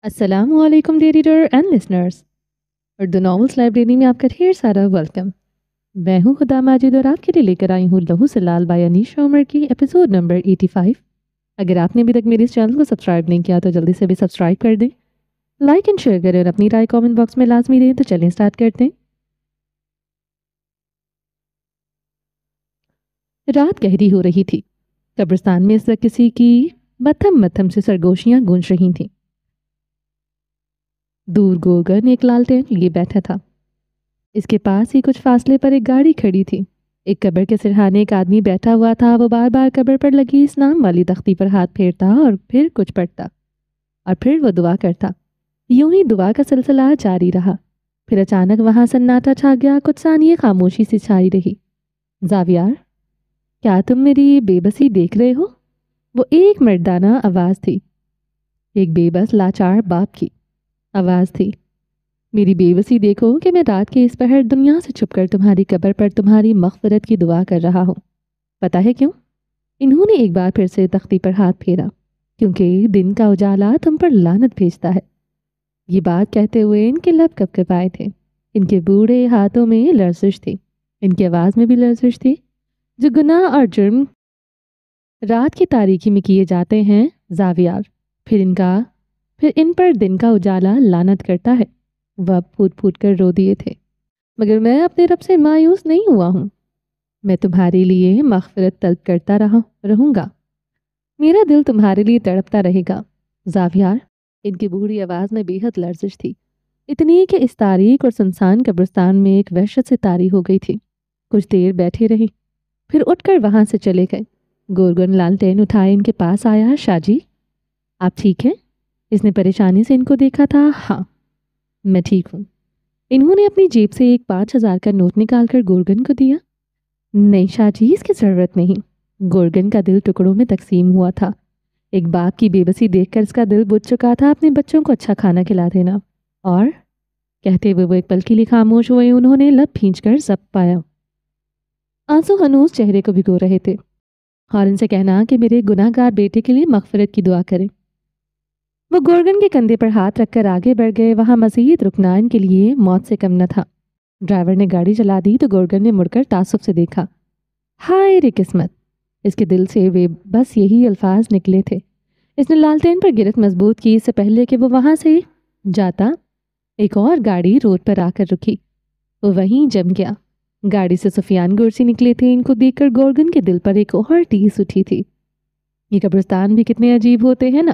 السلام علیکم dear reader and listeners, Urdu novels library میں آپ کا ڈھیر سارا ویلکم۔ میں ہوں خدا ماجد اور آپ کے لیے لے کر آئی ہوں لہو سے لال بائی انیش عمر کی ایپیسوڈ نمبر 85۔ اگر آپ نے ابھی تک میرے اس چینل کو سبسکرائب نہیں کیا تو جلدی سے بھی سبسکرائب کر دیں، لائک اینڈ شیئر کریں اور اپنی رائے کامنٹ باکس میں لازمی دیں۔ تو چلیں سٹارٹ کرتے ہیں۔ رات گہری ہو رہی تھی۔ قبرستان میں اس وقت کسی کی متھم متھم سے سرگوشیاں گونج رہی تھیں۔ دور گورگن ایک لالٹین لیے بیٹھا تھا۔ اس کے پاس ہی کچھ فاصلے پر ایک گاڑی کھڑی تھی۔ ایک قبر کے سرہانے ایک آدمی بیٹھا ہوا تھا۔ وہ بار بار قبر پر لگی اس نام والی تختی پر ہاتھ پھیرتا اور پھر کچھ پڑھتا اور پھر وہ دعا کرتا۔ یوں ہی دعا کا سلسلہ جاری رہا۔ پھر اچانک وہاں سناٹا چھا گیا۔ کچھ ثانیے خاموشی سے چھائی رہی۔ زاویار، کیا تم میری بے بسی دیکھ رہے ہو؟ وہ ایک مردانہ آواز تھی، ایک بے بس لاچار باپ کی آواز تھی۔ میری بے بسی دیکھو کہ میں رات کے اس پہر دنیا سے چھپ کر تمہاری قبر پر تمہاری مغفرت کی دعا کر رہا ہوں۔ پتہ ہے کیوں؟ انہوں نے ایک بار پھر سے تختی پر ہاتھ پھیرا۔ کیونکہ دن کا اجالا تم پر لعنت بھیجتا ہے۔ یہ بات کہتے ہوئے ان کے لب کپ کپائے تھے۔ ان کے بوڑھے ہاتھوں میں لرزش تھی، ان کی آواز میں بھی لرزش تھی۔ جو گناہ اور جرم رات کی تاریکی میں کیے جاتے ہیں زاویار، پھر ان پر دن کا اجالا لعنت کرتا ہے۔ وہ اب پھوٹ پھوٹ کر رو دیے تھے۔ مگر میں اپنے رب سے مایوس نہیں ہوا ہوں۔ میں تمہارے لیے مغفرت طلب کرتا رہوں گا۔ میرا دل تمہارے لیے تڑپتا رہے گا۔ زاویار، ان کی بوڑھی آواز میں بے حد لرزش تھی، اتنی کہ اس تاریک اور سنسان قبرستان میں ایک وحشت سے طاری ہو گئی تھی۔ کچھ دیر بیٹھے رہے، پھر اٹھ کر وہاں سے چلے گئے۔ گورگن لالٹین اٹھائے ان کے پاس آیا۔ شاہ جی، آپ ٹھیک ہیں؟ اس نے پریشانی سے ان کو دیکھا تھا۔ ہاں، میں ٹھیک ہوں۔ انہوں نے اپنی جیب سے ایک 5,000 کا نوٹ نکال کر گورگن کو دیا۔ نہیں شاہ جی، اس کی ضرورت نہیں۔ گورگن کا دل ٹکڑوں میں تقسیم ہوا تھا۔ ایک باپ کی بے بسی دیکھ کر اس کا دل بجھ چکا تھا۔ اپنے بچوں کو اچھا کھانا کھلا دینا اور کہتے ہوئے وہ ایک پل کے لیے خاموش ہوئے۔ انہوں نے لب بھینچ کر ضبط پایا۔ آنسو ہنوز چہرے کو بھگو رہے تھے۔ اور ان سے کہنا کہ میرے گناہ گار بیٹے کے لیے مغفرت کی دعا کریں۔ وہ گورگن کے کندھے پر ہاتھ رکھ کر آگے بڑھ گئے۔ وہاں مزید رکنا ان کے لیے موت سے کم نہ تھا۔ ڈرائیور نے گاڑی چلا دی تو گورگن نے مڑ کر تعصب سے دیکھا۔ ہائے رے قسمت! اس کے دل سے بس یہی الفاظ نکلے تھے۔ اس نے لالٹین پر گرفت مضبوط کی۔ اس سے پہلے کہ وہ وہاں سے جاتا، ایک اور گاڑی روڈ پر آ کر رکی۔ وہ وہیں جم گیا۔ گاڑی سے سفیان گورسی نکلے تھے۔ ان کو دیکھ کر گورگن کے دل پر ایک اور ٹیس اٹھی تھی۔ یہ قبرستان بھی کتنے عجیب ہوتے ہیں نا۔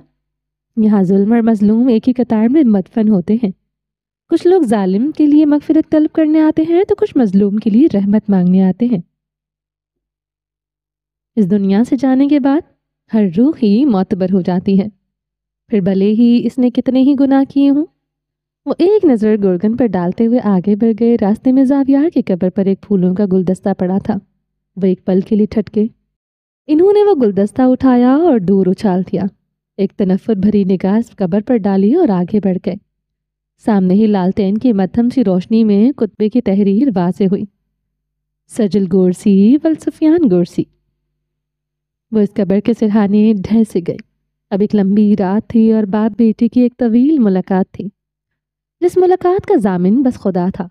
یہاں ظلم اور مظلوم ایک ہی قطار میں مدفن ہوتے ہیں۔ کچھ لوگ ظالم کے لیے مغفرت طلب کرنے آتے ہیں تو کچھ مظلوم کے لیے رحمت مانگنے آتے ہیں۔ اس دنیا سے جانے کے بعد ہر روح ہی معتبر ہو جاتی ہے، پھر بھلے ہی اس نے کتنے ہی گناہ کیے ہوں۔ وہ ایک نظر گورگن پر ڈالتے ہوئے آگے بڑھ گئے۔ راستے میں زاویار کی قبر پر ایک پھولوں کا گلدستہ پڑا تھا۔ وہ ایک پل کے لیے ٹھٹکے۔ انہوں نے وہ گلدستہ اٹھایا اور دور اچھال دیا۔ ایک تنفر بھری نگاہ اس قبر پر ڈالی اور آگے بڑھ گئے۔ سامنے ہی لالٹین کی مدھم سی روشنی میں کتبے کی تحریر واضح ہوئی، سجل گورسی والسفیان گورسی۔ وہ اس قبر کے سرہانے ڈھہ سے گئے۔ اب ایک لمبی رات تھی اور باپ بیٹی کی ایک طویل ملاقات تھی، جس ملاقات کا ضامن بس خدا تھا۔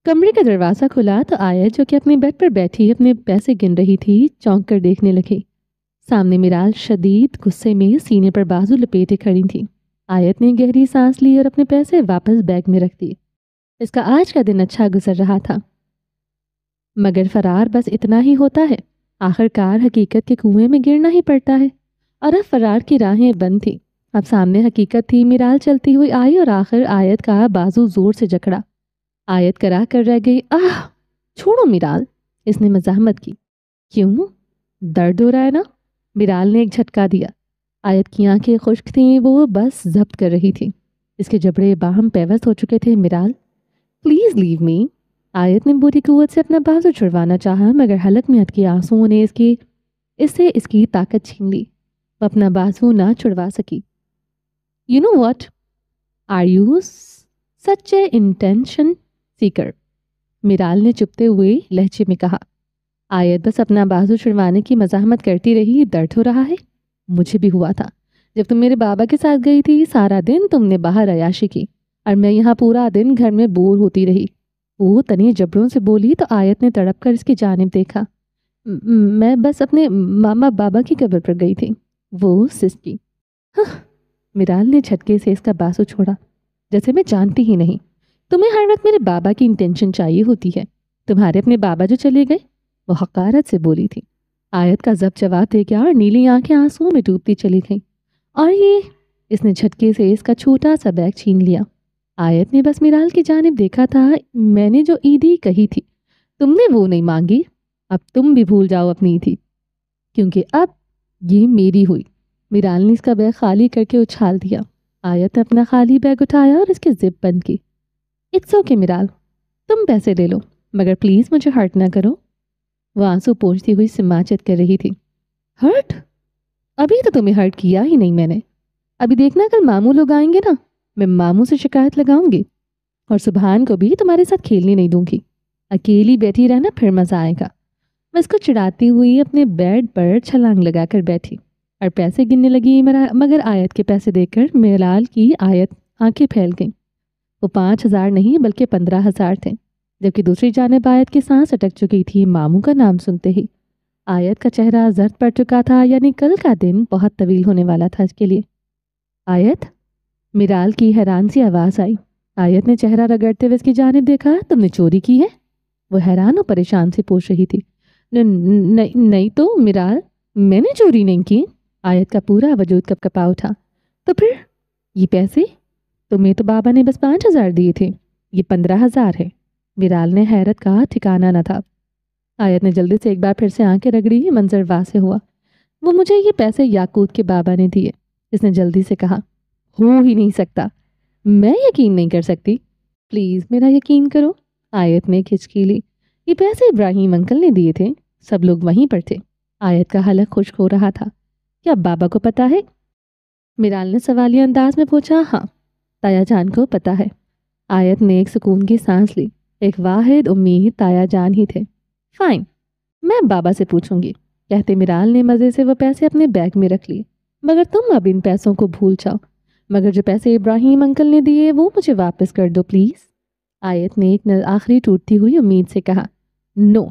کمرے کا دروازہ کھلا تو آیت، جو کہ اپنے بیڈ پر بیٹھی اپنے پیسے گن رہی تھی، چونک کر دیکھنے لگی۔ سامنے میرال شدید غصے میں سینے پر بازو لپیٹے کھڑی تھی۔ آیت نے گہری سانس لی اور اپنے پیسے واپس بیگ میں رکھ دیے۔ اس کا آج کا دن اچھا گزر رہا تھا، مگر فرار بس اتنا ہی ہوتا ہے۔ آخر کار حقیقت کے کنویں میں گرنا ہی پڑتا ہے، اور اب فرار کی راہیں بند تھی۔ اب سامنے حقیقت تھی۔ میرال چلتی ہوئی آئی اور آخر آیت کا بازو زور سے جکڑا۔ آیت کرا کر رہ گئی۔ آہ! چھوڑو میرال، اس نے مزاحمت کی۔ کیوں؟ درد ہو رہا ہے نا؟ میرال نے ایک جھٹکا دیا۔ آیت کی آنکھیں خشک تھیں، وہ بس ضبط کر رہی تھی۔ اس کے جبڑے باہم پیوست ہو چکے تھے۔ میرال، پلیز لیو می۔ آیت نے بری قوت سے اپنا بازو چھڑوانا چاہا، مگر حلق میں اٹکی آنسوؤں نے اس کی طاقت چھین لی۔ وہ اپنا بازو نہ چھڑوا سکی۔ You know what? Are you such a intention seeker? میرال نے چپتے ہوئے لہجے میں کہا۔ آیت بس اپنا بازو چھڑوانے کی مزاحمت کرتی رہی۔ درد ہو رہا ہے؟ مجھے بھی ہوا تھا، جب تم میرے بابا کے ساتھ گئی تھی سارا دن تم نے باہر عیاشی کی اور میں یہاں پورا دن گھر میں بور ہوتی رہی۔ وہ تنی جبروں سے بولی تو آیت نے تڑپ کر اس کی جانب دیکھا۔ میں بس اپنے ماما بابا کی قبر پر گئی تھی، وہ سسکی۔ میرال نے جھٹکے سے اس کا بازو چھوڑا۔ جیسے میں جانتی ہی نہیں، تمہیں ہر وقت میرے بابا کی انٹینشن چاہیے ہوتی ہے۔ تمہارے اپنے بابا جو چلے گئے، وہ حقارت سے بولی تھی۔ آیت کا ضبط جواب دے گیا اور نیلی آنکھیں آنسوؤں میں ڈوبتی چلی گئیں۔ اور یہ، اس نے جھٹکے سے اس کا چھوٹا سا بیگ چھین لیا۔ آیت نے بس میرال کی جانب دیکھا تھا۔ میں نے جو عیدی کہی تھی تم نے وہ نہیں مانگی، اب تم بھی بھول جاؤ اپنی تھی، کیونکہ اب یہ میری ہوئی۔ میرال نے اس کا بیگ خالی کر کے اچھال دیا۔ آیت نے اپنا خالی بیگ اٹھایا اور اس کی زپ بند کی۔ اٹس اوکے میرال، تم پیسے لے لو، مگر پلیز مجھے ہرٹ نہ کرو۔ وہ آنسو پونچھتی ہوئی سماچت کر رہی تھی۔ ہرٹ؟ ابھی تو تمہیں ہرٹ کیا ہی نہیں میں نے۔ ابھی دیکھنا کل ماموں لوگ آئیں گے نا، میں ماموں سے شکایت لگاؤں گی اور سبحان کو بھی تمہارے ساتھ کھیلنے نہیں دوں گی۔ اکیلی بیٹھی رہنا پھر مزہ آئے گا۔ میں اس کو چڑھاتی ہوئی اپنے بیڈ پر چھلانگ لگا کر بیٹھی اور پیسے گننے لگی، مگر آیت کے پیسے دیکھ کر میرال کی آنکھیں پھیل گئیں۔ وہ 5,000 نہیں بلکہ 15,000 تھے، جبکہ دوسری جانب آیت کی سانس اٹک چکی تھی ماموں کا نام سنتے ہی۔ آیت کا چہرہ زرد پڑ چکا تھا، یعنی کل کا دن بہت طویل ہونے والا تھا اس کے لیے۔ آیت؟ میرال کی حیران سی آواز آئی۔ آیت نے چہرہ رگڑتے ہوئے اس کی جانب دیکھا۔ تم نے چوری کی ہے؟ وہ حیران و پریشان سے پوچھ رہی تھی۔ نہیں تو میرال، میں نے چوری نہیں کی۔ آیت کا پورا وجود کپ کپا اٹھا۔ تو پھر یہ پیسے؟ تمہیں تو بابا نے بس 5,000 دیے تھے، یہ 15,000 ہے۔ میرال نے حیرت کا ٹھکانہ نہ تھا۔ آیت نے جلدی سے ایک بار پھر سے آنکھیں رگڑی۔ منظر واضح ہوا۔ وہ مجھے یہ پیسے یاقوت کے بابا نے دیے، اس نے جلدی سے کہا۔ ہو ہی نہیں سکتا، میں یقین نہیں کر سکتی، پلیز میرا یقین کرو۔ آیت نے کھچکی لی۔ یہ پیسے ابراہیم انکل نے دیے تھے، سب لوگ وہیں پر تھے۔ آیت کا حلق خشک ہو رہا تھا۔ کیا بابا کو پتا ہے؟ میرال نے سوالیہ انداز میں پوچھا۔ ہاں، تایا جان کو پتا ہے۔ آیت نے ایک سکون کی سانس لی۔ ایک واحد امید تایا جان ہی تھے۔ فائن، میں بابا سے پوچھوں گی، کہتے میرال نے مزے سے وہ پیسے اپنے بیگ میں رکھ لیے۔ مگر تم اب ان پیسوں کو بھول جاؤ، مگر جو پیسے ابراہیم انکل نے دیے وہ مجھے واپس کر دو پلیز۔ آیت نے ایک آخری ٹوٹتی ہوئی امید سے کہا۔ نو،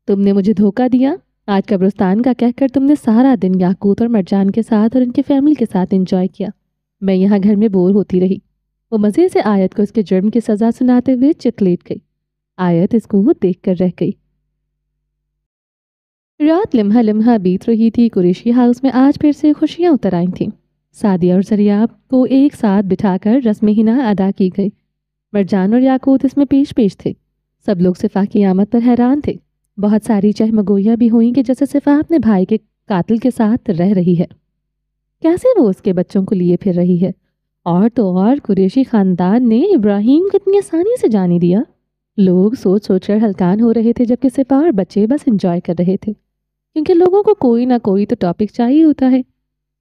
تم نے مجھے دھوکہ دیا۔ آج قبرستان کا کہہ کر تم نے سارا دن یاقوت اور مرجان کے ساتھ اور ان کے فیملی کے ساتھ انجوائے کیا، میں یہاں گھر میں بور ہوتی رہی۔ وہ مزے سے آیت کو اس کے جرم کی سزا سناتے ہوئے چت لیٹ گئی۔ آیت اس کو دیکھ کر رہ گئی۔ رات لمحہ لمحہ بیت رہی تھی۔ قریشی ہاؤس میں آج پھر سے خوشیاں اتر آئی تھیں۔ سعدیہ اور زریاب کو ایک ساتھ بٹھا کر رسم حنا ادا کی گئی۔ مرجان اور یاقوت اس میں پیش تھے۔ سب لوگ صفا کی آمد پر حیران تھے۔ بہت ساری چہمگوئیاں بھی ہوئیں کہ جیسے صفا اپنے بھائی کے قاتل کے ساتھ رہ رہی ہے، کیسے وہ اس کے بچوں کو لیے پھر رہی ہے، اور تو اور قریشی خاندان نے ابراہیم کو اتنی آسانی سے جانے دیا۔ لوگ سوچ سوچ کر ہلکان ہو رہے تھے، جبکہ صفا اور بچے بس انجوائے کر رہے تھے، کیونکہ لوگوں کو کوئی نہ کوئی تو ٹاپک چاہیے ہوتا ہے۔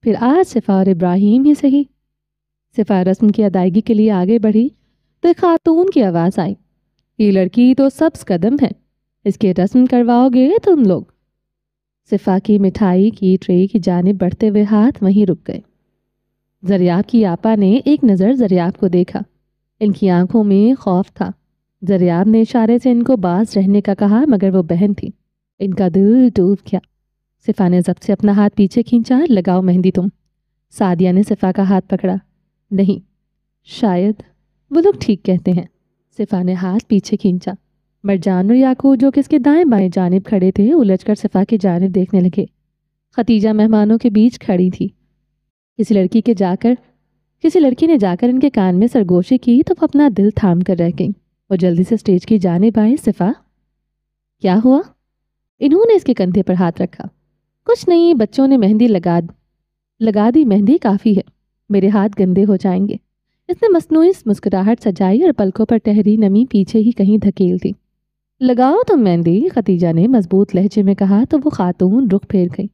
پھر آج صفا اور ابراہیم ہی صحیح۔ صفا رسم کی ادائیگی کے لیے آگے بڑھی تو ایک خاتون کی آواز آئی۔ یہ لڑکی تو سبز قدم ہے، اس کے رسم کرواؤ گے تم لوگ؟ صفا کی مٹھائی کی ٹرے کی جانب بڑھتے ہوئے ہاتھ وہیں رک گئے۔ زریاب کی آپا نے ایک نظر زریاب کو دیکھا۔ ان کی آنکھوں میں خوف تھا۔ زریاب نے اشارے سے ان کو باز رہنے کا کہا، مگر وہ بہن تھی، ان کا دل ڈوب گیا۔ صفا نے ضبط سے اپنا ہاتھ پیچھے کھینچا۔ لگاؤ مہندی تم۔ سعدیہ نے صفا کا ہاتھ پکڑا۔ نہیں، شاید وہ لوگ ٹھیک کہتے ہیں۔ صفا نے ہاتھ پیچھے کھینچا۔ مرجان اور یاقوت جو کہ اس کے دائیں بائیں جانب کھڑے تھے الجھ کر صفا کی جانب دیکھنے لگے۔ ختیجہ مہمانوں کے بیچ کھڑی تھی۔ کسی لڑکی نے جا کر ان کے کان میں سرگوشی کی تو وہ اپنا دل تھام کر رہ گئی۔ وہ جلدی سے سٹیج کی جانب آئے۔ صفا، کیا ہوا؟ انہوں نے اس کے کندھے پر ہاتھ رکھا۔ کچھ نہیں، بچوں نے مہندی لگا دی، مہندی کافی ہے، میرے ہاتھ گندے ہو جائیں گے۔ اس نے مصنوعی مسکراہٹ سجائی اور پلکوں پر ٹہری نمی پیچھے ہی کہیں دھکیل دی۔ لگاؤ تم مہندی، ختیجہ نے مضبوط لہجے میں کہا تو وہ خاتون رخ پھیر گئی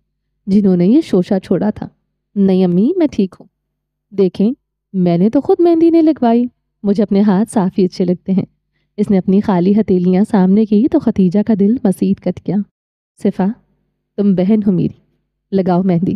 جنہوں نے یہ شوشہ چھوڑا تھا۔ نہیں امی، میں ٹھیک ہوں۔ دیکھیں، میں نے تو خود مہندی نہیں لگوائی، مجھے اپنے ہاتھ صاف ہی اچھے لگتے ہیں۔ اس نے اپنی خالی ہتھیلیاں سامنے کی تو ختیجہ کا دل مزید کٹ گیا۔ صفا، تم بہن ہو میری، لگاؤ مہندی۔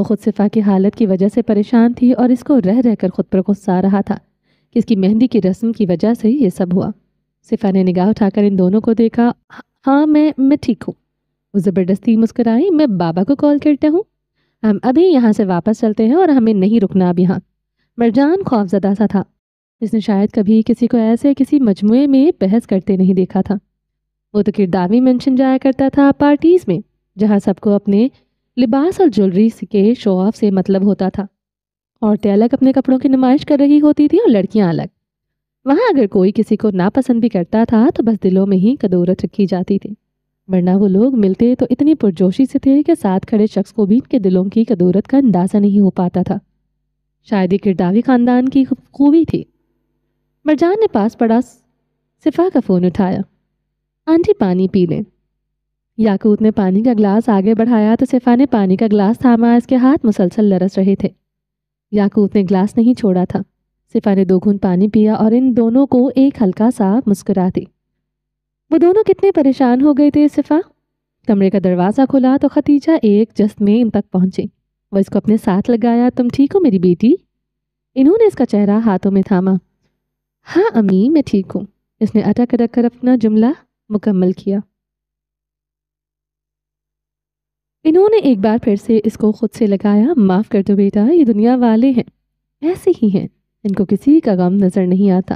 وہ خود صفا کی حالت کی وجہ سے پریشان تھی اور اس کو رہ رہ کر خود پر غصہ آ رہا تھا کہ اس کی مہندی کی رسم کی وجہ سے یہ سب ہوا۔ صفا نے نگاہ اٹھا کر ان دونوں کو دیکھا۔ ہاں میں ٹھیک ہوں، وہ زبردستی مسکرائی۔ میں بابا کو کال کرتا ہوں، ہم ابھی یہاں سے واپس چلتے ہیں اور ہمیں نہیں رکنا اب یہاں۔ مرجان خوفزدہ سا تھا، اس نے شاید کبھی کسی کو ایسے کسی مجموعے میں بحث کرتے نہیں دیکھا تھا۔ وہ تو کرداوی مینشن جایا کرتا تھا پارٹیز میں، جہاں سب کو اپنے لباس اور جولری کے شو آف سے مطلب ہوتا تھا۔ عورتیں الگ اپنے کپڑوں کی نمائش کر رہی ہوتی تھی اور لڑکیاں الگ۔ وہاں اگر کوئی کسی کو ناپسند بھی کرتا تھا تو بس دلوں میں ہی کدورت رکھی جاتی تھی، ورنہ وہ لوگ ملتے تو اتنی پرجوشی سے تھے کہ ساتھ کھڑے شخص کو بھی ان کے دلوں کی کدورت کا اندازہ نہیں ہو پاتا تھا۔ شاید یہ کرداوی خاندان کی خوبی تھی۔ مرجان نے پاس پڑا صفا کا فون اٹھایا۔ آنٹی پانی پی لیں۔ یاقوت نے پانی کا گلاس آگے بڑھایا تو صفا نے پانی کا گلاس تھاما، اس کے ہاتھ مسلسل لرز رہے تھے۔ یاقوت نے گلاس نہیں چھوڑا تھا۔ صفا نے 2 گھونٹ پانی پیا اور ان دونوں کو ایک ہلکا سا مسکرا دی۔ وہ دونوں کتنے پریشان ہو گئے تھے صفا۔ کمرے کا دروازہ کھلا تو ختیجہ ایک جست میں ان تک پہنچی۔ وہ اس کو اپنے ساتھ لگایا۔ تم ٹھیک ہو میری بیٹی؟ انہوں نے اس کا چہرہ ہاتھوں میں تھاما۔ ہاں امی میں ٹھیک ہوں، اس نے اٹک رکھ کر اپنا جملہ مکمل کیا۔ انہوں نے ایک بار پھر سے اس کو خود سے لگایا۔ معاف کر دو بیٹا، یہ دنیا والے ہیں، ایسے ہی ہیں، ان کو کسی کا غم نظر نہیں آتا۔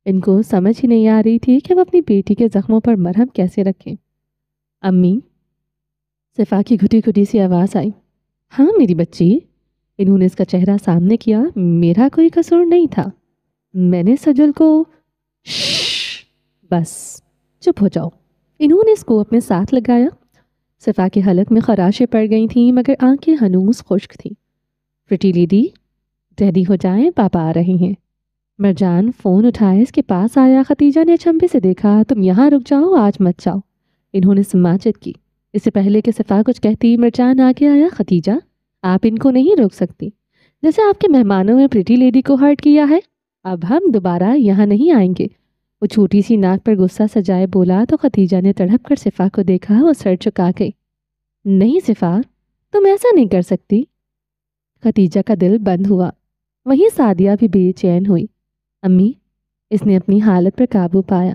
ان کو سمجھ ہی نہیں آ رہی تھی کہ وہ اپنی بیٹی کے زخموں پر مرہم کیسے رکھیں۔ امی، صفا کی گھٹی گھٹی سی آواز آئی۔ ہاں میری بچی، انہوں نے اس کا چہرہ سامنے کیا۔ میرا کوئی قصور نہیں تھا، میں نے سجل کو بس چپ ہو جاؤ۔ انہوں نے اس کو اپنے ساتھ لگایا۔ صفا کے حلق میں خراشیں پڑ گئی تھیں مگر آنکھیں ہنوز خشک تھیں۔ پریٹی لیڈی، ریڈی ہو جائیں، پاپا آ رہے ہیں۔ مرجان فون اٹھائے اس کے پاس آیا۔ ختیجہ نے اچنبھے سے دیکھا۔ تم یہاں رک جاؤ، آج مت جاؤ، انہوں نے سماجت کی۔ اس سے پہلے کہ صفا کچھ کہتی مرجان آگے آیا۔ ختیجہ، آپ ان کو نہیں روک سکتی، جیسے آپ کے مہمانوں میں پریٹی لیڈی کو ہرٹ کیا ہے، اب ہم دوبارہ یہاں نہیں آئیں گے۔ وہ چھوٹی سی ناک پر غصہ سجائے بولا تو ختیجہ نے تڑپ کر صفا کو دیکھا۔ وہ سر چکا گئی۔ نہیں صفا، تم ایسا نہیں کر سکتی۔ ختیجہ کا دل بند ہوا، وہیں سعدیہ بھی بے چین ہوئی۔ امی، اس نے اپنی حالت پر قابو پایا۔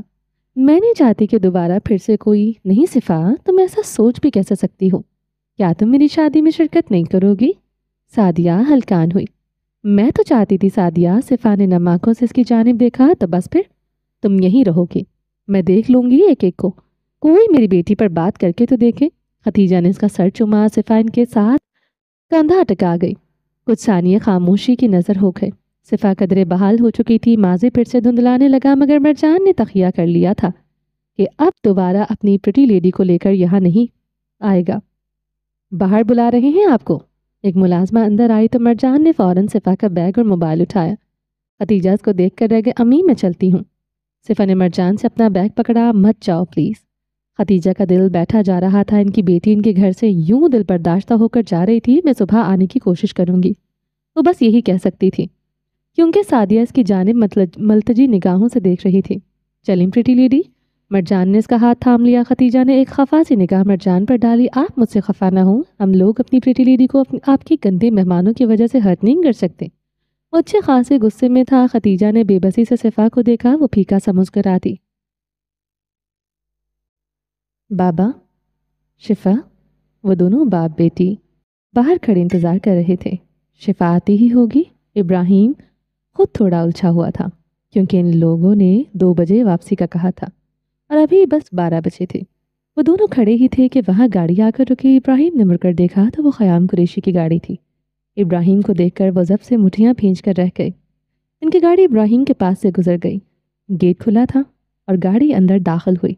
میں نہیں چاہتی کہ دوبارہ پھر سے کوئی۔ نہیں صفا، تم ایسا سوچ بھی کیسے سکتی ہو؟ کیا تم میری شادی میں شرکت نہیں کرو گی؟ سعدیہ ہلکان ہوئی۔ میں تو چاہتی تھی سعدیہ۔ صفا نے نم آنکھوں سے اس کی جانب دیکھا۔ تو بس پھر تم یہیں رہو گی، میں دیکھ لوں گی ایک ایک کو، کوئی میری بیٹی پر بات کر کے تو دیکھے۔ ختیجہ نے اس کا سر چوما۔ صفا ان کے ساتھ کندھا ٹکا گئی۔ کچھ ثانیے خاموشی کی نظر ہو گئے۔ صفا قدرے بحال ہو چکی تھی، ماضی پھر سے دھندلانے لگا مگر مرجان نے تخیہ کر لیا تھا کہ اب دوبارہ اپنی پریٹی لیڈی کو لے کر یہاں نہیں آئے گا۔ باہر بلا رہے ہیں آپ کو؟ ایک ملازمہ اندر آئی تو مرجان نے فوراً صفا کا بیگ اور موبائل اٹھایا۔ ختیجہ اس کو دیکھ کر رہ گئے۔ امی میں چلتی ہوں۔ صفا نے مرجان سے اپنا بیگ پکڑا۔ مت جاؤ پلیز۔ ختیجہ کا دل بیٹھا جا رہا تھا۔ ان کی بیٹی ان کے گھر سے یوں دل برداشتہ ہو کر جا رہی تھی۔ میں صبح آنے کی کوشش کروں گی، وہ بس یہی کہہ سکتی تھی کیونکہ سعدیہ اس کی جانب ملتجی نگاہوں سے دیکھ رہی تھی۔ چلیں پریٹی لیڈی۔ مرجان نے اس کا ہاتھ تھام لیا۔ ختیجہ نے ایک خفا سی نگاہ مرجان پر ڈالی۔ آپ مجھ سے خفا نہ ہوں، ہم لوگ اپنی پریٹی لیڈی کو آپ کی گندے مہمانوں کی وجہ سے ہرٹ نہیں کر سکتے۔ وہ اچھے خاصے غصے میں تھا۔ ختیجہ نے بے بسی سے صفا کو دیکھا۔ وہ پھیکا سا مسکرا دی۔ بابا، شفا، وہ دونوں باپ بیٹی باہر کھڑے انتظار کر رہے تھے۔ شفا آتی ہی ہوگی۔ ابراہیم خود تھوڑا الجھا ہوا تھا کیونکہ ان لوگوں نے 2 بجے واپسی کا کہا تھا اور ابھی بس 12 بجے تھے۔ وہ دونوں کھڑے ہی تھے کہ وہاں گاڑی آ کر رکی۔ ابراہیم نے مڑ کر دیکھا تو وہ خیام قریشی کی گاڑی تھی۔ ابراہیم کو دیکھ کر وہ ضبط سے مٹھیاں بھینچ کر رہ گئے۔ ان کی گاڑی ابراہیم کے پاس سے گزر گئی۔ گیٹ کھلا تھا اور گاڑی اندر داخل ہوئی۔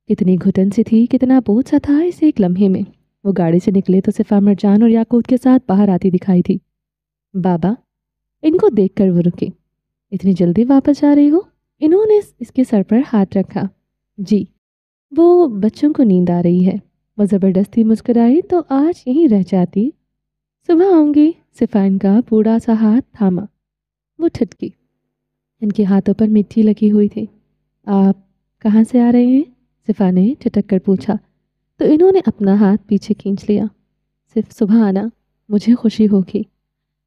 کتنی گھٹن سی تھی، کتنا بوجھ سا تھا اس ایک لمحے میں۔ وہ گاڑی سے نکلے تو صفا مرجان اور یاقوت کے ساتھ باہر آتی دکھائی تھی۔ بابا، ان کو دیکھ کر وہ رکے۔ اتنی جلدی واپس جا رہی ہو؟ انہوں نے اس کے سر پر ہاتھ رکھا۔ جی، وہ بچوں کو نیند آ رہی ہے۔ وہ زبردستی مسکرائی۔ تو آج یہیں رہ جاتی، صبح آؤں گی۔ صفا ان کا بوڑھا سا ہاتھ تھاما۔ وہ ٹھٹکی۔ ان کے ہاتھوں پر مٹی لگی ہوئی تھی۔ آپ کہاں سے آ رہے ہیں؟ صفا نے ٹھٹک کر پوچھا تو انہوں نے اپنا ہاتھ پیچھے کھینچ لیا۔ صرف صبح آنا، مجھے خوشی ہوگی۔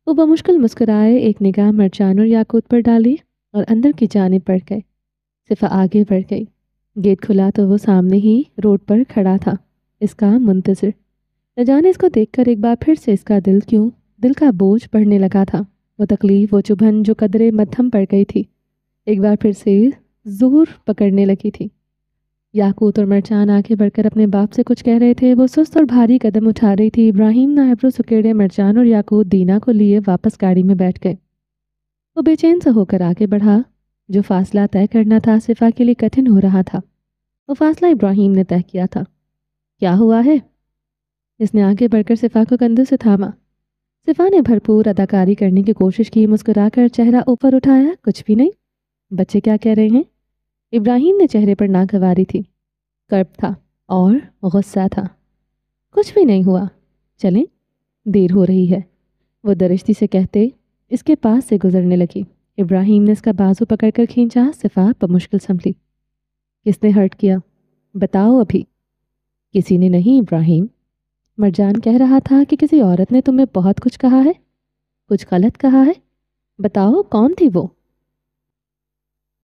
وہ بمشکل مسکرائے، ایک نگاہ مرجان اور یاقوت پر ڈالی اور اندر کی جانب بڑھ گئے۔ صفا آگے بڑھ گئی۔ گیٹ کھلا تو وہ سامنے ہی روڈ پر کھڑا تھا، اس کا منتظر۔ نہ جانے اس کو دیکھ کر ایک بار پھر سے اس کا دل کا بوجھ بڑھنے لگا تھا۔ وہ تکلیف، وہ چبھن جو قدرے مدھم پڑ گئی تھی، ایک بار پھر سے زور پکڑنے لگی تھی۔ یاقوت اور مرجان آگے بڑھ کر اپنے باپ سے کچھ کہہ رہے تھے۔ وہ سست اور بھاری قدم اٹھا رہی تھی۔ ابراہیم نہ ابرو سکیڑے مرجان اور یاقوت دینا کو لیے واپس گاڑی میں بیٹھ گئے۔ وہ بے چین سے ہو کر آگے بڑھا۔ جو فاصلہ طے کرنا تھا صفا کے لیے کٹھن ہو رہا تھا، وہ فاصلہ ابراہیم نے طے کیا تھا۔ کیا ہوا ہے؟ اس نے آگے بڑھ کر صفا کو کندھے سے تھاما۔ صفا نے بھرپور اداکاری کرنے کی کوشش کی، مسکرا کر چہرہ اوپر اٹھایا۔ کچھ بھی نہیں۔ بچے کیا کہہ رہے ہیں؟ ابراہیم نے چہرے پر ناگواری تھی، کرب تھا اور غصہ تھا۔ کچھ بھی نہیں ہوا، چلیں، دیر ہو رہی ہے، وہ درشتی سے کہتے اس کے پاس سے گزرنے لگی۔ ابراہیم نے اس کا بازو پکڑ کر کھینچا۔ صفا بمشکل سنبھلی۔ کس نے ہرٹ کیا؟ بتاؤ ابھی۔ کسی نے نہیں ابراہیم۔ مرجان کہہ رہا تھا کہ کسی عورت نے تمہیں بہت کچھ کہا ہے، کچھ غلط کہا ہے، بتاؤ کون تھی وہ؟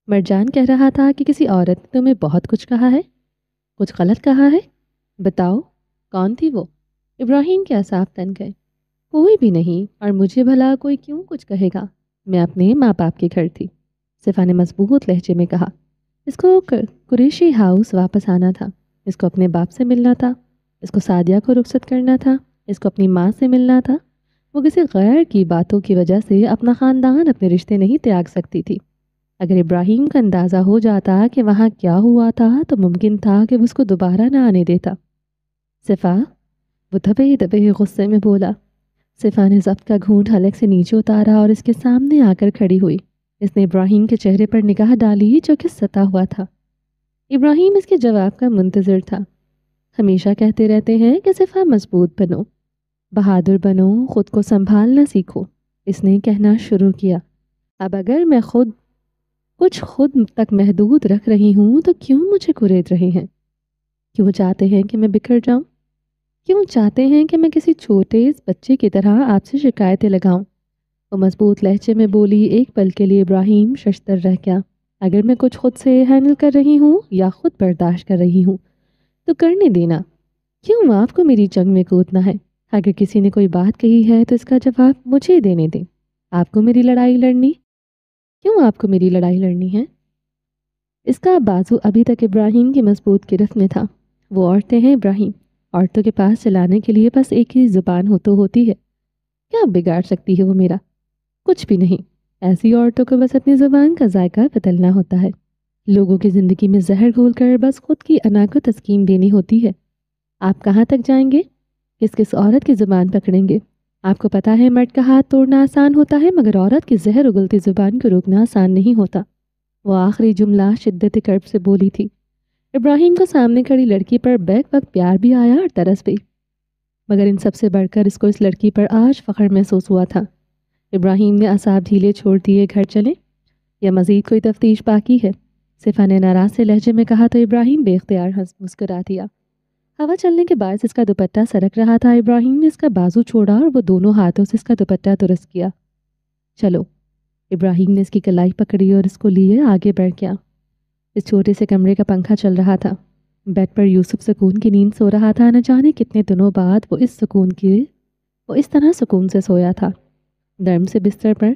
مرجان کہہ رہا تھا کہ کسی عورت نے تمہیں بہت کچھ کہا ہے، کچھ غلط کہا ہے، بتاؤ کون تھی وہ؟ ابراہیم کے اعصاب تن گئے۔ کوئی بھی نہیں، اور مجھے بھلا کوئی کیوں کچھ کہے گا؟ میں اپنے ماں باپ کے گھر تھی، صفا نے مضبوط لہجے میں کہا۔ اس کو قریشی ہاؤس واپس آنا تھا، اس کو اپنے باپ سے ملنا تھا، اس کو سعدیہ کو رخصت کرنا تھا، اس کو اپنی ماں سے ملنا تھا۔ وہ کسی غیر کی باتوں کی وجہ سے اپنا خاندان، اپنے رشتے نہیں تیاگ سکتی تھی۔ اگر ابراہیم کا اندازہ ہو جاتا کہ وہاں کیا ہوا تھا تو ممکن تھا کہ وہ اس کو دوبارہ نہ آنے دیتا۔ صفا، وہ دبے دبے غصے میں بولا۔ صفا نے ضبط کا گھونٹ حلق سے نیچے اتارا اور اس کے سامنے آ کر کھڑی ہوئی۔ اس نے ابراہیم کے چہرے پر نگاہ ڈالی جو کہ ستا ہوا تھا۔ ابراہیم اس کے جواب کا منتظر تھا۔ ہمیشہ کہتے رہتے ہیں کہ صفا مضبوط بنو، بہادر بنو، خود کو سنبھالنا سیکھو، اس نے کہنا شروع کیا۔ اب اگر میں خود تک محدود رکھ رہی ہوں تو کیوں مجھے کرید رہے ہیں؟ کیوں چاہتے ہیں کہ میں بکھر جاؤں؟ کیوں چاہتے ہیں کہ میں کسی چھوٹے بچے کی طرح آپ سے شکایتیں لگاؤں؟ وہ مضبوط لہجے میں بولی۔ ایک پل کے لیے ابراہیم ششدر رہ گیا۔ اگر میں کچھ خود سے ہینڈل کر رہی ہوں یا خود برداشت کر رہی ہوں تو کرنے دینا، کیوں آپ کو میری جنگ میں کودنا ہے؟ اگر کسی نے کوئی بات کہی ہے تو اس کا جواب مجھے دینے دیں۔ آپ کو میری لڑائی لڑنی؟ کیوں آپ کو میری لڑائی لڑنی ہے؟ اس کا بازو ابھی تک ابراہیم کی مضبوط گرفت میں تھا۔ وہ عورتیں ہیں ابراہیم، عورتوں کے پاس چلانے کے لیے بس ایک ہی زبان ہوتی ہے۔ کیا بگاڑ سکتی ہے وہ میرا؟ کچھ بھی نہیں۔ ایسی عورتوں کو بس اپنی زبان کا ذائقہ بدلنا ہوتا ہے، لوگوں کی زندگی میں زہر گھول کر بس خود کی انا کو تسکین دینی ہوتی ہے۔ آپ کہاں تک جائیں گے؟ کس عورت کی زبان پکڑیں گے؟ آپ کو پتا ہے مرد کا ہاتھ توڑنا آسان ہوتا ہے مگر عورت کی زہر اگلتی زبان کو روکنا آسان نہیں ہوتا۔ وہ آخری جملہ شدت کرب سے بولی تھی۔ ابراہیم کو سامنے کھڑی لڑکی پر بیک وقت پیار بھی آیا اور ترس بھی، مگر ان سب سے بڑھ کر اس کو اس لڑکی پر آج فخر محسوس ہوا تھا۔ ابراہیم نے اعصاب ڈھیلے چھوڑ دیے۔ گھر چلیں یا مزید کوئی تفتیش باقی ہے؟ صفا نے ناراض سے لہجے میں کہا تو ابراہیم بے اختیار مسکرا دیا۔ ہوا چلنے کے باعث اس کا دوپٹہ سرک رہا تھا۔ ابراہیم نے اس کا بازو چھوڑا اور وہ دونوں ہاتھوں سے اس کا دوپٹہ درست کیا۔ چلو۔ ابراہیم نے اس کی کلائی پکڑی اور اس کو لیے آگے بڑھ گیا۔ اس چھوٹے سے کمرے کا پنکھا چل رہا تھا۔ بیڈ پر یوسف سکون کی نیند سو رہا تھا۔ نہ جانے کتنے دنوں بعد وہ اس طرح سکون سے سویا تھا۔ نرم سے بستر پر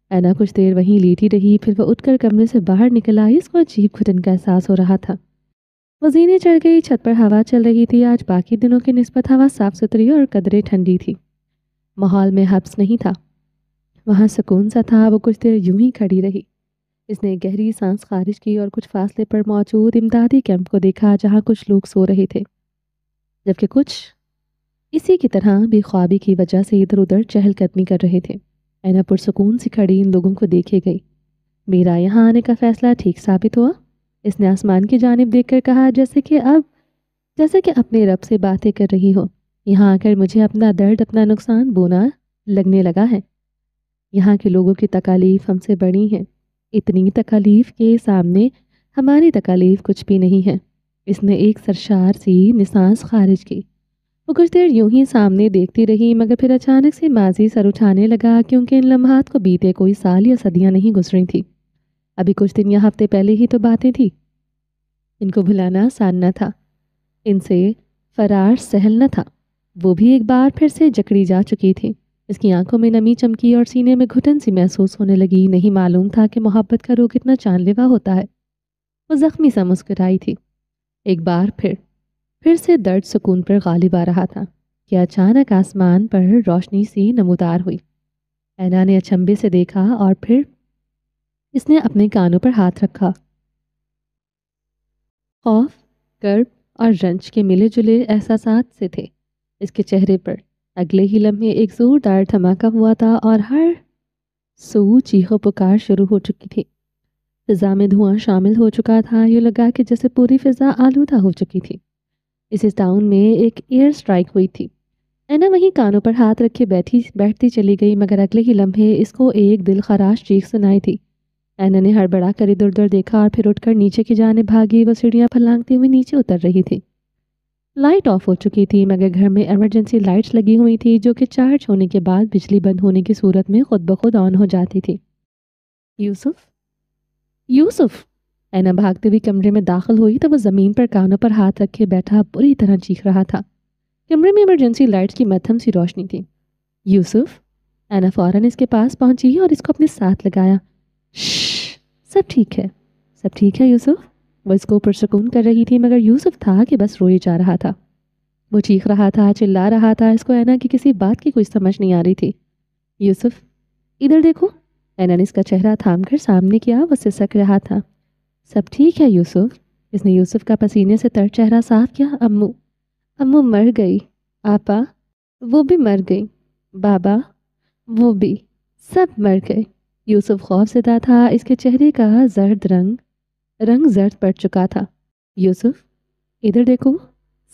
اینا کچھ دیر وہیں لیٹی رہی، پھر وہ اٹھ کر کمرے سے باہر نکل آئی۔ اس کو عجیب گھٹن کا احساس ہو رہا تھا۔ وہ زینے چڑھ گئی۔ چھت پر ہوا چل رہی تھی۔ آج باقی دنوں کی نسبت ہوا صاف ستھری اور قدرے ٹھنڈی تھی۔ ماحول میں حبس نہیں تھا، وہاں سکون سا تھا۔ وہ کچھ دیر یوں ہی کھڑی رہی۔ اس نے گہری سانس خارج کی اور کچھ فاصلے پر موجود امدادی کیمپ کو دیکھا جہاں کچھ لوگ سو رہے تھے، جبکہ کچھ اسی کی طرح بے خوابی کی وجہ سے ادھر ادھر چہل قدمی کر رہے تھے۔ اینا پرسکون سے کھڑی ان لوگوں کو دیکھے گئی۔ میرا یہاں آنے کا فیصلہ ٹھیک ثابت ہوا؟ اس نے آسمان کی جانب دیکھ کر کہا، جیسے کہ اپنے رب سے باتیں کر رہی ہو۔ یہاں آ کر مجھے اپنا درد، اپنا نقصان بونا لگنے لگا ہے۔ یہاں کے لوگوں کی تکالیف ہم سے بڑی ہیں، اتنی تکالیف کے سامنے ہماری تکالیف کچھ بھی نہیں ہے۔ اس نے ایک سرشار سی نسانس خارج کی وہ کچھ دیر یوں ہی سامنے دیکھتی رہی، مگر پھر اچانک سے ماضی سر اٹھانے لگا، کیونکہ ان لمحات کو بیتے کوئی سال یا صدیاں نہیں گزری تھی، ابھی کچھ دن یا ہفتے پہلے ہی تو باتیں تھی۔ ان کو بھلانا آسان نہ تھا، ان سے فرار سہل نہ تھا۔ وہ بھی ایک بار پھر سے جکڑی جا چکی تھی۔ اس کی آنکھوں میں نمی چمکی اور سینے میں گھٹن سی محسوس ہونے لگی۔ نہیں معلوم تھا کہ محبت کا روگ اتنا جان لیوا ہوتا ہے۔ وہ زخمی سا مسکرائی تھی۔ ایک بار پھر سے درد سکون پر غالب آ رہا تھا کہ اچانک آسمان پر روشنی سی نمودار ہوئی۔ اینا نے اچنبے سے دیکھا اور پھر اس نے اپنے کانوں پر ہاتھ رکھا۔ خوف، کرب اور رنج کے ملے جلے احساسات سے تھے اس کے چہرے پر۔ اگلے ہی لمحے ایک زوردار دھماکہ ہوا تھا اور ہر سو چیخو پکار شروع ہو چکی تھی۔ فضا میں دھواں شامل ہو چکا تھا، یوں لگا کہ جیسے پوری فضا آلودہ ہو چکی تھی۔ اس ٹاؤن میں ایک ایئر سٹرائک ہوئی تھی۔ اینا وہیں کانوں پر ہاتھ رکھے بیٹھتی چلی گئی، مگر اگلے ہی لمحے اس کو ایک دل خراش چیخ سنائی تھی۔ اینا نے ہڑبڑا کر ادھر ادھر دیکھا اور پھر اٹھ کر نیچے کی جانب بھاگی۔ وہ سیڑھیاں پھلانگتی ہوئی نیچے اتر رہی تھی۔ لائٹ آف ہو چکی تھی، مگر گھر میں ایمرجنسی لائٹس لگی ہوئی تھی جو کہ چارج ہونے کے بعد بجلی بند ہونے کی صورت میں خود بخود آن ہو جاتی تھی۔ یوسف، یوسف! اینا بھاگتے ہوئی کمرے میں داخل ہوئی تو وہ زمین پر کانوں پر ہاتھ رکھے بیٹھا بری طرح چیخ رہا تھا۔ کمرے میں ایمرجنسی لائٹس کی مدھم سی روشنی تھی۔ یوسف! اینا فوراً اس کے پاس پہنچی اور اس کو اپنے ساتھ لگایا۔ شش! سب ٹھیک ہے، سب ٹھیک ہے یوسف۔ وہ اس کو پرسکون کر رہی تھی، مگر یوسف تھا کہ بس روئے جا رہا تھا۔ وہ چیخ رہا تھا، چلا رہا تھا۔ اس کو اینا کی کسی بات کی کوئی سمجھ نہیں آ رہی تھی۔ یوسف، ادھر دیکھو۔ اینا نے اس کا چہرہ تھام کر سامنے کیا۔ وہ سسک رہا تھا۔ سب ٹھیک ہے یوسف۔ اس نے یوسف کا پسینے سے تر چہرہ صاف کیا۔ امو مر گئی، آپا وہ بھی مر گئی، بابا وہ بھی، سب مر گئے۔ یوسف خوف زدہ تھا۔ اس کے چہرے کا رنگ زرد پڑ چکا تھا۔ یوسف، ادھر دیکھو،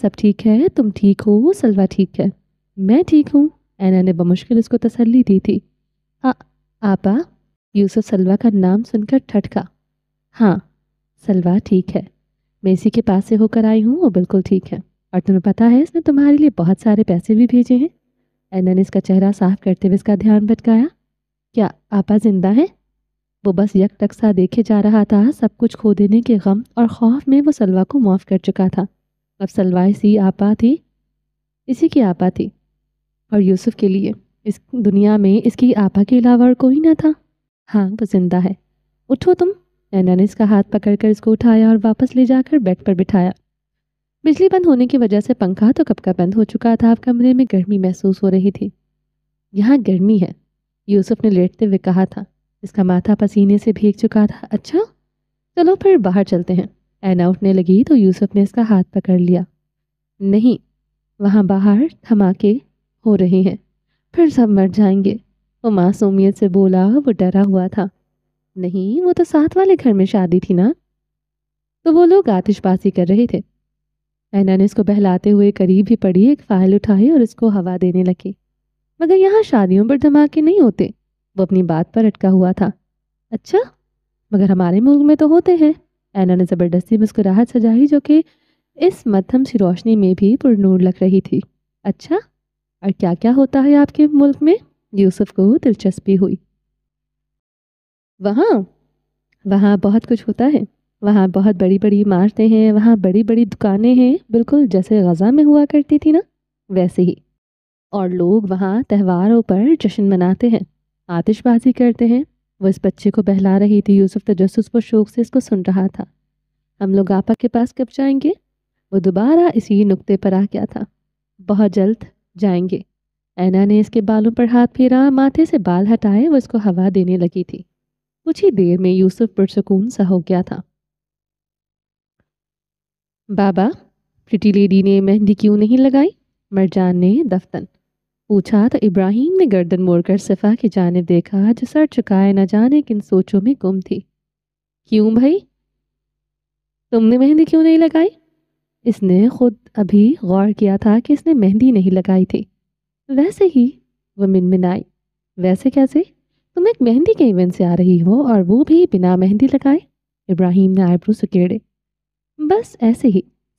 سب ٹھیک ہے، تم ٹھیک ہو، سلوہ ٹھیک ہے، میں ٹھیک ہوں۔ اینا نے بمشکل اس کو تسلی دی تھی۔ آپا؟ یوسف سلوہ کا نام سن کر ٹھٹکا۔ ہاں، سلوہ ٹھیک ہے، میں اسی کے پاس سے ہو کر آئی ہوں، وہ بالکل ٹھیک ہے، اور تمہیں پتا ہے اس نے تمہارے لیے بہت سارے پیسے بھی بھیجے ہیں۔ اینا نے اس کا چہرہ صاف کرتے ہوئے اس کا دھیان بھٹکایا۔ کیا آپا زندہ ہے؟ وہ بس یک ٹکسا دیکھے جا رہا تھا۔ سب کچھ کھو دینے کے غم اور خوف میں وہ سلوہ کو معاف کر چکا تھا۔ اب سلوہ اسی کی آپا تھی، اور یوسف کے لیے اس دنیا میں اس کی آپا کے علاوہ اور کوئی نہ تھا۔ ہاں، وہ زندہ ہے۔ اٹھو تم۔ اینا نے اس کا ہاتھ پکڑ کر اس کو اٹھایا اور واپس لے جا کر بیڈ پر بٹھایا۔ بجلی بند ہونے کی وجہ سے پنکھا تو کب کا بند ہو چکا تھا۔ اب کمرے میں گرمی محسوس ہو رہی تھی۔ یہاں گرمی ہے، یوسف نے لیٹتے ہوئے کہا تھا۔ اس کا ماتھا پسینے سے بھیگ چکا تھا۔ اچھا، چلو پھر باہر چلتے ہیں۔ اینا اٹھنے لگی تو یوسف نے اس کا ہاتھ پکڑ لیا۔ نہیں، وہاں باہر دھماکے ہو رہے ہیں، پھر سب مر جائیں گے، وہ معصومیت سے بولا۔ وہ ڈرا ہوا تھا۔ نہیں، وہ تو ساتھ والے گھر میں شادی تھی نا، تو وہ لوگ آتش بازی کر رہے تھے۔ اینا نے اس کو بہلاتے ہوئے قریب ہی پڑی ایک فائل اٹھائی اور اس کو ہوا دینے لگی۔ مگر یہاں شادیوں پر دھماکے نہیں ہوتے۔ وہ اپنی بات پر اٹکا ہوا تھا۔ اچھا، مگر ہمارے ملک میں تو ہوتے ہیں۔ اینا نے زبردستی مسکراہٹ سجائی جو کہ اس مدھم سی روشنی میں بھی پر نور لگ رہی تھی۔ اچھا، اور کیا کیا ہوتا ہے آپ کے ملک میں؟ یوسف کو دلچسپی ہوئی۔ وہاں بہت کچھ ہوتا ہے۔ وہاں بہت بڑی بڑی عمارتیں ہیں، وہاں بڑی بڑی دکانیں ہیں، بالکل جیسے غزہ میں ہوا کرتی تھی نا، ویسے ہی۔ اور لوگ وہاں تہواروں پر جشن مناتے ہیں، آتش بازی کرتے ہیں۔ وہ اس بچے کو بہلا رہی تھی۔ یوسف تجسس و شوق سے اس کو سن رہا تھا۔ ہم لوگ آپا کے پاس کب جائیں گے؟ وہ دوبارہ اسی نقطے پر آ گیا تھا۔ بہت جلد جائیں گے۔ اینا نے اس کے بالوں پر ہاتھ پھیرا، ماتھے سے بال ہٹائے۔ وہ اس کو ہوا دینے لگی تھی۔ کچھ ہی دیر میں یوسف پرسکون سا ہو گیا تھا۔ بابا، پریٹی لیڈی نے مہندی کیوں نہیں لگائی؟ مرجان نے دفتن پوچھا تو ابراہیم نے گردن موڑ کر صفا کی جانب دیکھا جو سر چکائے نہ جانے کن سوچوں میں گم تھی۔ کیوں بھائی، تم نے مہندی کیوں نہیں لگائی؟ اس نے خود ابھی غور کیا تھا کہ اس نے مہندی نہیں لگائی تھی۔ ویسے ہی، وہ منمنائی۔ ویسے کیسے؟ تم ایک مہندی کے ایونٹ سے آ رہی ہو اور وہ بھی بنا مہندی لگائے؟ ابراہیم نے آئی برو سکیڑے۔ بس ایسے ہی،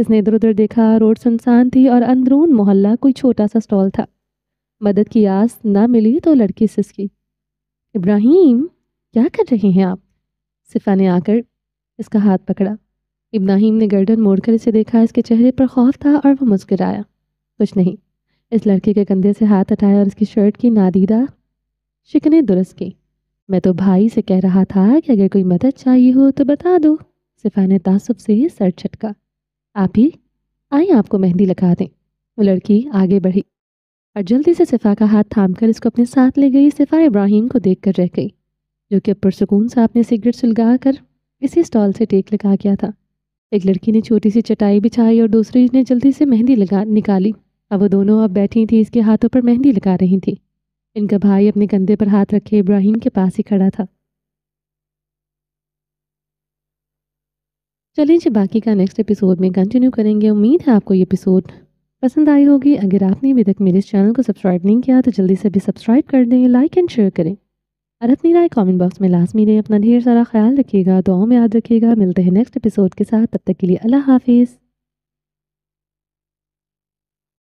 اس نے ادھر ادھر دیکھا، روڈ سنسان تھی اور اندرون محلہ کوئی چھوٹا سا سٹال تھا۔ مدد کی آس نہ ملی تو لڑکی سسکی، ابراہیم کیا کر رہے ہیں آپ؟ صفا نے آ کر اس کا ہاتھ پکڑا۔ ابراہیم نے گردن موڑ کر اسے دیکھا، اس کے چہرے پر خوف تھا اور وہ مسکرایا۔ کچھ نہیں، اس لڑکے کے کندھے سے ہاتھ ہٹایا اور اس کی شرٹ کی نادیدہ شکنیں درست کی۔ میں تو بھائی سے کہہ رہا تھا کہ اگر کوئی مدد چاہیے ہو تو بتا دو۔ صفا نے تعصب سے سر چھٹکا۔ آپ ہی آئیں، آپ کو مہندی لگا دیں۔ وہ لڑکی آگے بڑھی اور جلدی سے صفا کا ہاتھ تھام کر اس کو اپنے ساتھ لے گئی۔ صفا ابراہیم کو دیکھ کر رہ گئی، جو کہ پرسکون سے اپنے سگریٹ سلگا کر اسی سٹال سے ٹیک لگا گیا تھا۔ ایک لڑکی نے چھوٹی سی چٹائی بچھائی اور دوسری نے جلدی سے مہندی نکالی۔ اب وہ دونوں اب بیٹھی تھی، اس کے ہاتھوں پر مہندی لگا رہی تھی۔ ان کا بھائی اپنے کندھے پر ہاتھ رکھے ابراہیم کے پاس ہی کھڑا تھا۔ چلیں جی، باقی کا نیکسٹ ایپیسوڈ میں کنٹینیو کریں گے۔ امید ہے آپ کو یہ ایپیسوڈ پسند آئی ہوگی۔ اگر آپ نے ابھی تک میرے اس چینل کو سبسکرائب نہیں کیا تو جلدی سے بھی سبسکرائب کر دیں، لائک اینڈ شیئر کریں اور اپنی رائے کامنٹ باکس میں لازمی دیں۔ اپنا ڈھیر سارا خیال رکھیے گا، دعاؤں میں یاد رکھیے گا۔ ملتے ہیں نیکسٹ ایپیسوڈ کے ساتھ، تب تک کے لیے اللہ حافظ۔